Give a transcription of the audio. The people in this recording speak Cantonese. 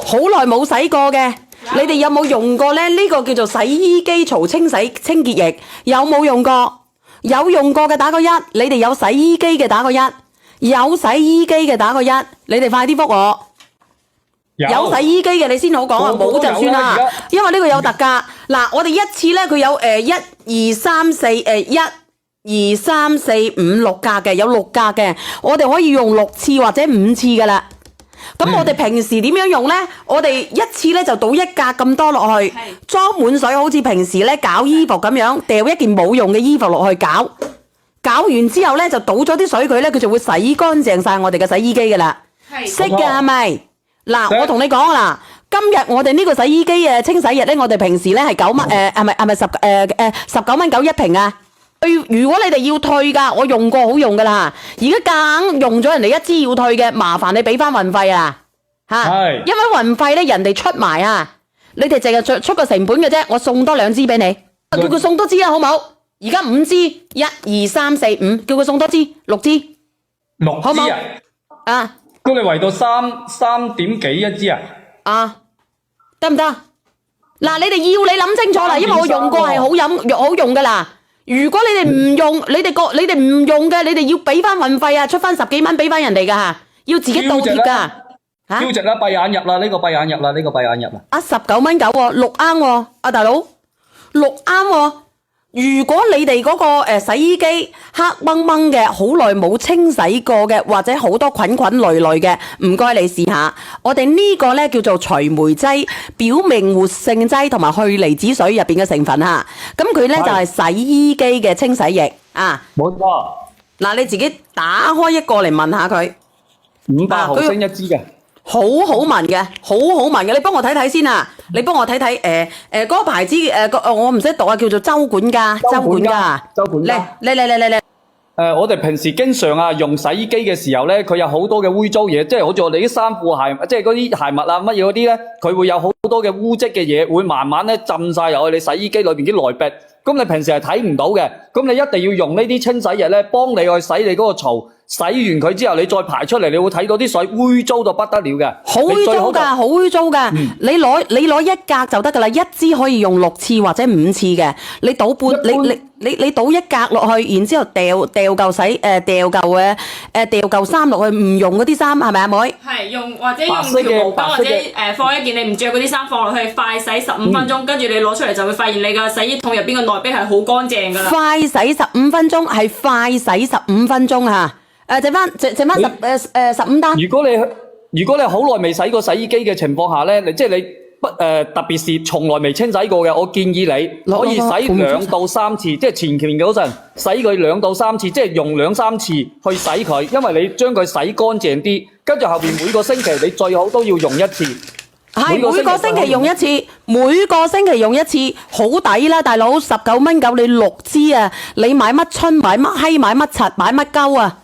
好耐冇洗過嘅，你哋有冇用過咧？呢個叫做洗衣機槽清潔液，有冇用過？有用過嘅打個一，你哋有洗衣機嘅打個一，有洗衣機嘅打個一，你哋快啲覆我。有洗衣機嘅你先好講啊，冇就算啦，因為呢個有特價。嗱，我哋一次咧佢有1、2、3、41、2、3、4、5、6格嘅，有6格嘅，我哋可以用6次或者5次噶啦。咁我哋平時點樣用咧？我哋一次咧就倒1格咁多落去，裝滿水，好似平時咧攪衣服咁樣，掉一件冇用嘅衣服落去攪，攪完之後咧就倒咗啲水佢咧，佢就會洗乾淨晒我哋嘅洗衣機噶啦。識嘅係咪？嗱，我同你講啦，今日我哋呢個洗衣機嘅清洗液咧，我哋平時咧係9蚊，係咪19蚊9一瓶啊？如果你哋要退噶，我用過好用噶啦，而家夾硬用咗人哋一支要退嘅，麻煩你俾翻運費啊，因為運費咧人哋出埋啊，你哋淨係出個成本嘅啫，我送多2支俾你，叫佢送多支啦，好冇？而家5支，1、2、3、4、5，叫佢送多支6支，6支啊？咁你圍到3點幾一支啊？得唔得？嗱，你哋要你諗清楚啦，因為我用過係好用噶啦。如果你哋唔用，你哋唔用嘅，你哋要俾翻運費啊，出翻10幾蚊俾翻人哋噶吓，要自己倒貼噶。超值啦，閉眼入啦，呢個閉眼入啦，呢個閉眼入啦。19蚊9喎，6啱喎，阿大佬6啱喎。如果你哋嗰個洗衣機黑掹掹嘅，好耐冇清洗過嘅，或者好多菌累累嘅，唔該你試下。我哋呢個咧叫做除霉劑、表面活性劑同埋去離子水入邊嘅成分嚇。咁佢咧就係洗衣機嘅清洗液啊。冇錯。嗱，你自己打開一個嚟聞下佢。500毫升一支嘅。好好聞嘅，好好聞嘅，你幫我睇睇先啊！你幫我睇睇，嗰個牌子我唔識讀啊，叫做周管家。嚟。我哋平時經常用洗衣機嘅時候咧，佢有好多嘅污糟嘢，即係好似我哋啲衫褲鞋，即係嗰啲鞋襪啊乜嘢嗰啲咧，佢會有好多嘅污漬嘅嘢，會慢慢咧浸晒入去你洗衣機裏邊啲內壁。咁你平時係睇唔到嘅，咁你一定要用呢啲清洗液咧，幫你去洗你嗰個槽。洗完佢之後，你再排出嚟，你會睇到啲水污糟到不得了嘅，好污糟噶，好污糟噶。你攞1格就得噶啦，一支可以用6次或者5次嘅。你倒半，你倒1格落去，然之後掉嚿衫落去，唔用嗰啲衫係咪阿妹？係用或者用條毛巾或者放一件你唔着嗰啲衫放落去，快洗15分鐘，跟住你攞出嚟就會發現你個洗衣桶入邊嘅內壁係好乾淨噶啦。快洗15分鐘係快洗15分鐘嚇。剩翻15單。如果你好耐未洗過洗衣機嘅情況下咧，你特別是從來未清洗過嘅，我建議你可以洗2到3次，即係前期嗰陣洗佢2到3次，即係用2、3次去洗佢，因為你將佢洗乾淨啲，跟住後邊每個星期你最好都要用1次。係每個星期用1次，每個星期用1次，好抵啦，大佬19蚊9你6支啊！你買乜春買乜閪買乜柒買乜鳩啊！